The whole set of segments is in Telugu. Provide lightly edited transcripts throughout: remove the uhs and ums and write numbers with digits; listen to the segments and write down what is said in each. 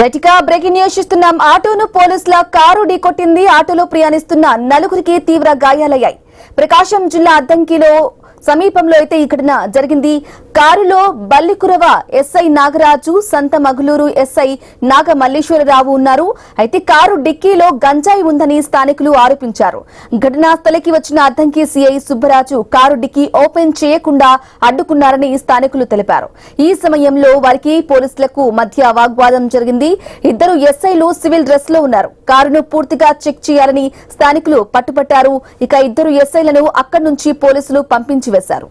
రైట్గా బ్రేకింగ్ న్యూస్ చూస్తున్నాం. ఆటోను పోలీసుల కారు ఢీకొట్టింది. ఆటోలో ప్రయాణిస్తున్న నలుగురికి తీవ్ర గాయాలయ్యాయి. ప్రకాశం జిల్లా అద్దంకిలో సమీపంలో అయితే ఈ ఘటన జరిగింది. కారులో బల్లికురవ ఎస్ఐ నాగరాజు, సంత మగులూరు ఎస్ఐ నాగమల్లేశ్వరరావు ఉన్నారు. అయితే కారు డిక్కీలో గంజాయి ఉందని స్థానికులు ఆరోపించారు. ఘటనా స్థలికి వచ్చిన Addanki CI Subbaraju car dicky open చేయకుండా అడ్డుకున్నారని స్థానికులు తెలిపారు. ఈ సమయంలో వారికి పోలీసులకు మధ్య వాగ్వాదం జరిగింది. ఇద్దరు ఎస్ఐలు సివిల్ డ్రెస్ లో ఉన్నారు. కారును పూర్తిగా చెక్ చేయాలని స్థానికులు పట్టుపట్టారు. ఇక ఇద్దరు ఎస్ఐలను అక్కడి నుంచి పోలీసులు పంపించి వేశారు.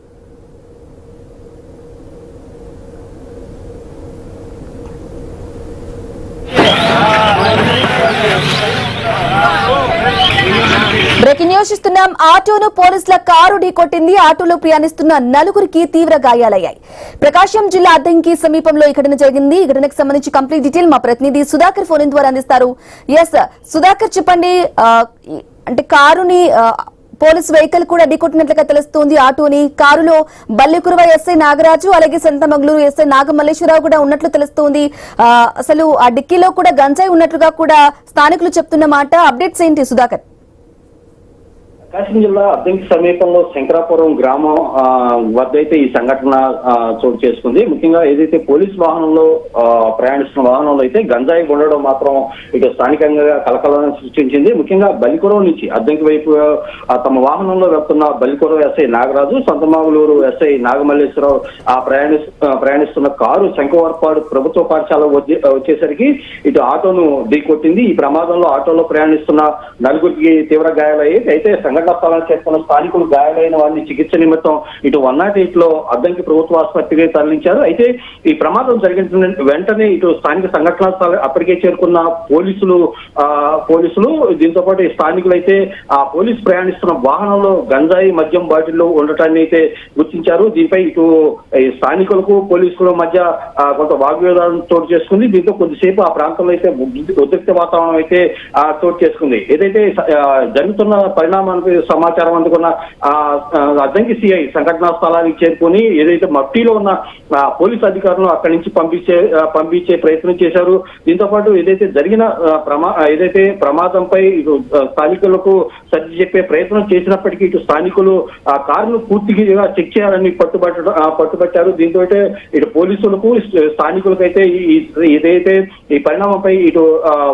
బ్రేకింగ్ న్యూస్ ఇస్తున్నాం. ఆటోను పోలీసుల కారు ఢీకొట్టింది. ఆటోలో ప్రయాణిస్తున్న నలుగురికి తీవ్ర గాయాలయ్యాయి. ప్రకాశం జిల్లా అద్దంకి సమీపంలో ఈ ఘటన జరిగింది. ఈ ఘటనకు సంబంధించి కంప్లీట్ డీటెయిల్ మా ప్రతినిధి సుధాకర్ ఫోన్ ద్వారా అందిస్తారు. ఎస్ సుధాకర్, చెప్పండి. అంటే కారుని పోలీస్ వెహికల్ కూడా ఢీకొట్టినట్లుగా తెలుస్తోంది. ఆటోని కారులో బల్లికురవ ఎస్ఐ నాగరాజు, అలాగే సంతమగ్లూరు ఎస్ఐ నాగమల్లేశ్వరరావు కూడా ఉన్నట్లు తెలుస్తోంది. అసలు ఆ డిక్కీలో కూడా గంజాయి ఉన్నట్లుగా కూడా స్థానికులు చెప్తున్న మాట. అప్డేట్స్ ఏంటి సుధాకర్? ప్రకాశం జిల్లా అద్దంకి సమీపంలో శంకరాపురం గ్రామం వద్ద అయితే ఈ సంఘటన చోటు చేసుకుంది. ముఖ్యంగా ఏదైతే పోలీస్ వాహనంలో ప్రయాణిస్తున్న వాహనంలో అయితే గంజాయి ఉండడం మాత్రం ఇక స్థానికంగా కలకలం సృష్టించింది. ముఖ్యంగా బల్లికురవ నుంచి అద్దంకి వైపు తమ వాహనంలో వెళ్తున్న బల్లికురవ ఎస్ఐ నాగరాజు, సంతమాగులూరు ఎస్ఐ నాగమల్లేశ్వరరావు ప్రయాణిస్తున్న కారు శంకవర్పాడు ప్రభుత్వ పాఠశాల వచ్చేసరికి ఇటు ఆటోను ఢీకొట్టింది. ఈ ప్రమాదంలో ఆటోలో ప్రయాణిస్తున్న నలుగురికి తీవ్ర గాయాలయ్యాయి. అయితే సంఘటన స్థలానికి చేరుకున్న స్థానికులు గాయాలైన వారిని చికిత్స నిమిత్తం ఇటు 108 లో అద్దంకి ప్రభుత్వ ఆసుపత్రికి తరలించారు. అయితే ఈ ప్రమాదం జరిగిన వెంటనే ఇటు స్థానిక సంఘటనా స్థలం అప్పటికే చేరుకున్న పోలీసులు దీంతో పాటు స్థానికులు అయితే ఆ పోలీసు ప్రయాణిస్తున్న వాహనంలో గంజాయి మద్యం బాటిల్లో ఉండటాన్ని అయితే గుర్తించారు. దీనిపై ఇటు స్థానికులకు పోలీసుల మధ్య కొంత వాగ్వివాదం చోటు చేసుకుంది. దీంతో కొద్దిసేపు ఆ ప్రాంతంలో అయితే ఉద్రిక్త వాతావరణం అయితే చోటు చేసుకుంది. ఏదైతే జరుగుతున్న పరిణామానికి సమాచారం అందుకున్న అద్దంకి సిఐ సంఘటనా స్థలానికి చేరుకుని ఏదైతే మట్టిలో ఉన్న పోలీసు అధికారులను అక్కడి నుంచి పంపించే ప్రయత్నం చేశారు. దీంతో పాటు ఏదైతే జరిగిన ప్రమాదంపై ఇటు స్థానికులకు సర్ది చెప్పే ప్రయత్నం చేసినప్పటికీ ఇటు స్థానికులు ఆ కారును పూర్తిగా చెక్ చేయాలని పట్టుబట్టారు. దీంతో ఇటు పోలీసులకు స్థానికులకు అయితే ఏదైతే ఈ పరిణామంపై ఇటు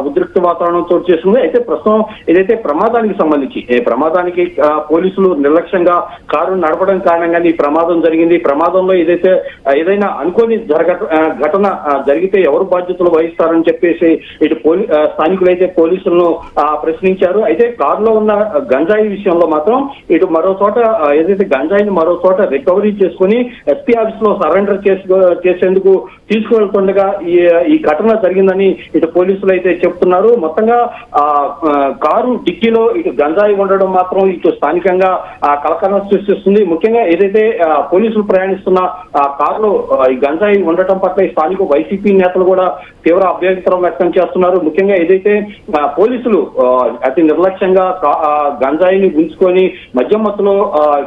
ఉద్రిక్త వాతావరణం చోటు చేస్తుంది. అయితే ప్రస్తుతం ఏదైతే ప్రమాదానికి సంబంధించి పోలీసులు నిర్లక్ష్యంగా కారు నడపడం కారణంగానే ఈ ప్రమాదం జరిగింది. ప్రమాదంలో ఏదైనా అనుకోని ఘటన జరిగితే ఎవరు బాధ్యతలు వహిస్తారని చెప్పేసి ఇటు స్థానికులు అయితే పోలీసులను ప్రశ్నించారు. అయితే కారులో ఉన్న గంజాయి విషయంలో మాత్రం ఇటు మరో చోట ఏదైతే గంజాయిని మరో చోట రికవరీ చేసుకుని ఎస్పీ ఆఫీస్ లో సరెండర్ చేసేందుకు తీసుకువెళ్తుండగా ఈ ఘటన జరిగిందని ఇటు పోలీసులు అయితే చెప్తున్నారు. మొత్తంగా కారు డిక్కీలో ఇటు గంజాయి ఉండడం మాత్రం ఇటు స్థానికంగా కలకలం సృష్టిస్తుంది. ముఖ్యంగా ఏదైతే పోలీసులు ప్రయాణిస్తున్న కారులో ఈ గంజాయి ఉండటం పట్ల స్థానిక వైసీపీ నేతలు కూడా తీవ్ర అభ్యంతరం వ్యక్తం చేస్తున్నారు. ముఖ్యంగా ఏదైతే పోలీసులు అతి నిర్లక్ష్యంగా గంజాయిని ఉంచుకొని మద్యం మత్తులో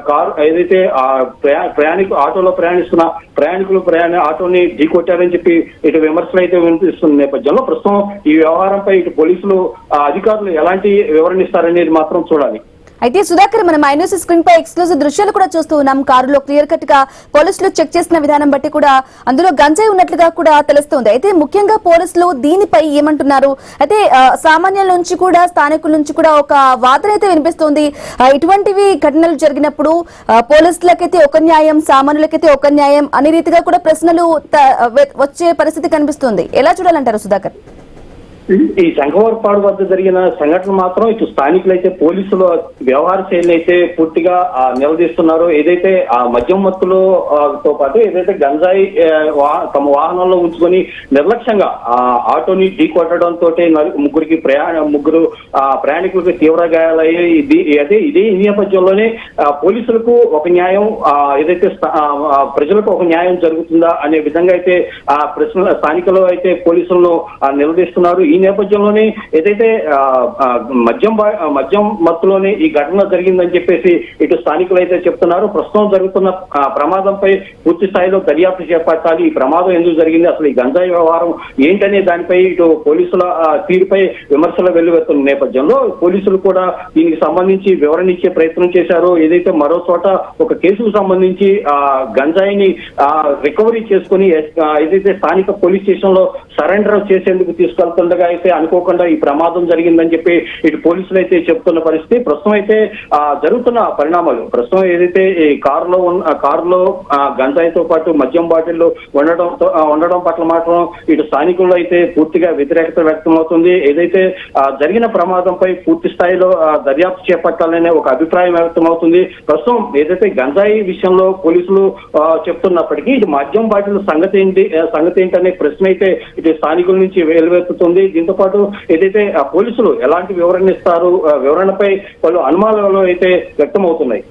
కారు ఏదైతే ఆటోలో ప్రయాణిస్తున్న ప్రయాణికులు ఆటోని ఢీకొట్టారని చెప్పి ఇటు విమర్శలు అయితే వినిపిస్తున్న నేపథ్యంలో ప్రస్తుతం ఈ వ్యవహారంపై ఇటు పోలీసులు అధికారులు ఎలాంటి వివరణ ఇస్తారనేది మాత్రం చూడాలి. అయితే సుధాకర్, మనం ఐన్యూస్ స్క్రీన్ పై ఎక్స్క్లూజివ్ దృశ్యాలు కూడా చూస్తూ ఉన్నాం. కారులో క్లియర్ కట్ గా పోలీసులు చెక్ చేసిన విధానం బట్టి కూడా అందులో గంజాయి ఉన్నట్లుగా కూడా తెలుస్తోంది. అయితే ముఖ్యంగా పోలీసులు దీనిపై ఏమంటున్నారు? అయితే సామాన్యుల నుంచి కూడా స్థానికుల నుంచి కూడా ఒక వాదన అయితే వినిపిస్తోంది. ఇటువంటివి ఘటనలు జరిగినప్పుడు పోలీసులకైతే ఒక న్యాయం, సామాన్యులకైతే ఒక న్యాయం అనే రీతిగా కూడా ప్రశ్నలు వచ్చే పరిస్థితి కనిపిస్తుంది. ఎలా చూడాలంటారు సుధాకర్? ఈ శంకవర్పాడు వద్ద జరిగిన సంఘటన మాత్రం ఇటు స్థానికులైతే పోలీసుల వ్యవహార శైలిని అయితే పూర్తిగా నిలదీస్తున్నారు. ఏదైతే ఆ మద్యం మత్తులతో పాటు ఏదైతే గంజాయి తమ వాహనంలో ఉంచుకొని నిర్లక్ష్యంగా ఆటోని ఢీకొట్టడంతో ముగ్గురు ప్రయాణికులకు తీవ్ర గాయాలయ్యాయి. ఇదే నేపథ్యంలోనే పోలీసులకు ఒక న్యాయం, ఏదైతే ప్రజలకు ఒక న్యాయం జరుగుతుందా అనే విధంగా అయితే స్థానికులు అయితే పోలీసులను నిలదీస్తున్నారు. ఈ నేపథ్యంలోనే ఏదైతే మద్యం మత్తులోనే ఈ ఘటన జరిగిందని చెప్పేసి ఇటు స్థానికులు అయితే చెప్తున్నారు. ప్రస్తుతం జరుగుతున్న ప్రమాదంపై పూర్తి స్థాయిలో దర్యాప్తు చేపట్టాలి. ఈ ప్రమాదం ఎందుకు జరిగింది, అసలు ఈ గంజాయి వ్యవహారం ఏంటనే దానిపై ఇటు పోలీసుల తీరుపై విమర్శలు వెల్లువెత్తున్న నేపథ్యంలో పోలీసులు కూడా దీనికి సంబంధించి వివరణ ఇచ్చే ప్రయత్నం చేశారు. ఏదైతే మరో చోట ఒక కేసుకు సంబంధించి గంజాయిని రికవరీ చేసుకుని ఏదైతే స్థానిక పోలీస్ స్టేషన్ లో సరెండర్ చేసేందుకు తీసుకెళ్తుండగా అయితే అనుకోకుండా ఈ ప్రమాదం జరిగిందని చెప్పి ఇటు పోలీసులు అయితే చెప్తున్న పరిస్థితి. ప్రస్తుతం అయితే జరుగుతున్న పరిణామాలు ప్రస్తుతం ఏదైతే ఈ కారులో గంజాయితో పాటు మద్యం బాటిల్లో ఉండడం పట్ల మాత్రం ఇటు స్థానికుల్లో అయితే పూర్తిగా వ్యతిరేకత వ్యక్తమవుతుంది. ఏదైతే జరిగిన ప్రమాదంపై పూర్తి స్థాయిలో దర్యాప్తు చేపట్టాలనే ఒక అభిప్రాయం వ్యక్తమవుతుంది. ప్రస్తుతం ఏదైతే గంజాయి విషయంలో పోలీసులు చెప్తున్నప్పటికీ ఇటు మద్యం బాటిల్ సంగతి ఏంటనే ప్రశ్న అయితే ఇటు స్థానికుల నుంచి వెలువెత్తుతుంది. దీంతో పాటు ఏదైతే పోలీసులు ఎలాంటి వివరణ ఇస్తారు, వివరణపై పలు అనుమానాలు అయితే వ్యక్తమవుతున్నాయి.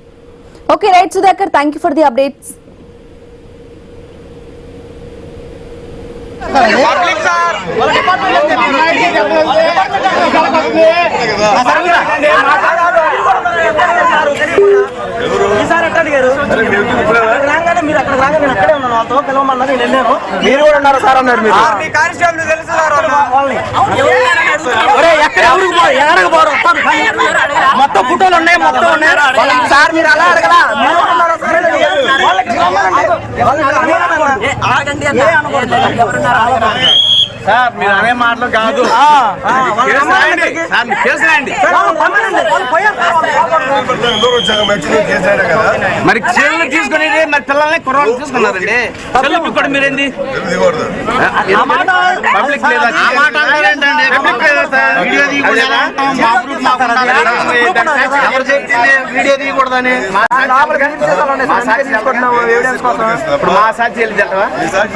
Okay right Sudhakar, thank you for the updates. ఈసారి ఎట్లా అడిగారు రాగానే మీరు అక్కడ రాగా నేను అక్కడే ఉన్నాను, వాళ్ళతో పిలవమన్నారు, నేను వెళ్ళాను. మీరు కూడా ఉన్నారు సార్ అన్నారు. మీరు తెలుసు మొత్తం ఫోటోలు ఉన్నాయి, మొత్తం ఉన్నాయి సార్. మీరు అలా అడగలా, సార్ మీరు అనే మాటలు కాదు. మరి చెల్లు తీసుకుని మరి పిల్లల్ని కుర్రాళ్ళు తీసుకున్నారండి. చెల్లు కూడా మీరేంది పబ్లిక్ లేదా వీడియో తీయకూడదని ఎవిడెన్స్ కోసం ఇప్పుడు మా సాక్షి వెళ్ళి చెప్పవా ఈసారి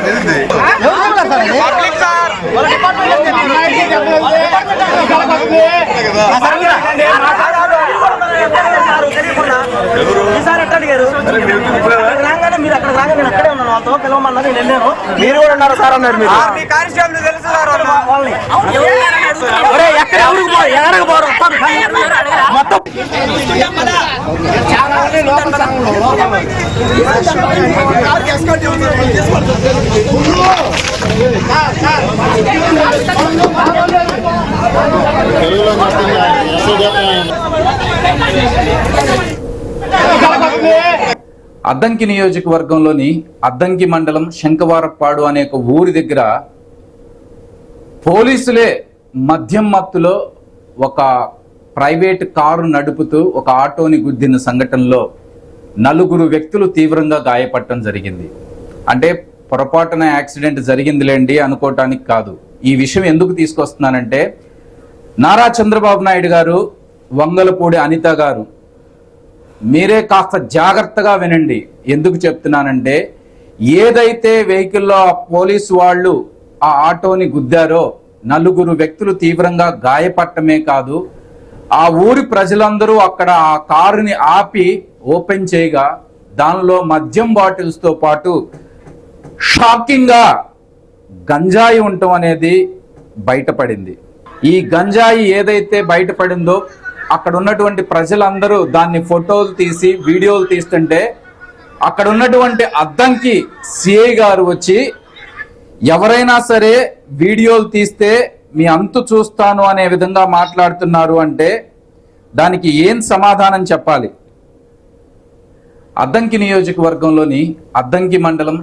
ఎట్లా అడిగారు రాగానే మీరు అక్కడ రాగా నేను అక్కడే ఉన్నాను, వాళ్ళతో పిలవమన్నారు, నేను వెళ్ళాను. మీరు కూడా ఉన్నారు సార్ అన్నారు. మీరు తెలుసు మొత్తం అద్దంకి నియోజకవర్గంలోని అద్దంకి మండలం శంకవారపాడు అనే ఒక ఊరి దగ్గర పోలీసులే మద్యం మత్తులో ఒక ప్రైవేట్ కారు నడుపుతూ ఒక ఆటోని గుద్దిన సంఘటనలో 4 వ్యక్తులు తీవ్రంగా గాయపడటం జరిగింది. అంటే పొరపాటున యాక్సిడెంట్ జరిగిందిలేండి అనుకోవటానికి కాదు. ఈ విషయం ఎందుకు తీసుకొస్తున్నానంటే నారా చంద్రబాబు నాయుడు గారు, వంగలపూడి అనిత గారు, మీరే కాస్త జాగ్రత్తగా వినండి. ఎందుకు చెప్తున్నానంటే ఏదైతే వెహికల్లో పోలీసు వాళ్ళు ఆ ఆటోని గుద్దారో 4 వ్యక్తులు తీవ్రంగా గాయపడటమే కాదు, ఆ ఊరి ప్రజలందరూ అక్కడ ఆ కారుని ఆపి ఓపెన్ చేయగా దానిలో మద్యం బాటిల్స్ తో పాటు షాకింగ్ గా గంజాయి ఉండటం అనేది బయటపడింది. ఈ గంజాయి ఏదైతే బయటపడిందో అక్కడ ఉన్నటువంటి ప్రజలందరూ దాన్ని ఫోటోలు తీసి వీడియోలు తీస్తుంటే అక్కడ ఉన్నటువంటి అద్దంకి సిఐ గారు వచ్చి ఎవరైనా సరే వీడియోలు తీస్తే మీ అంతు చూస్తాను అనే విధంగా మాట్లాడుతున్నారు అంటే దానికి ఏం సమాధానం చెప్పాలి? అద్దంకి నియోజకవర్గంలోని అద్దంకి మండలం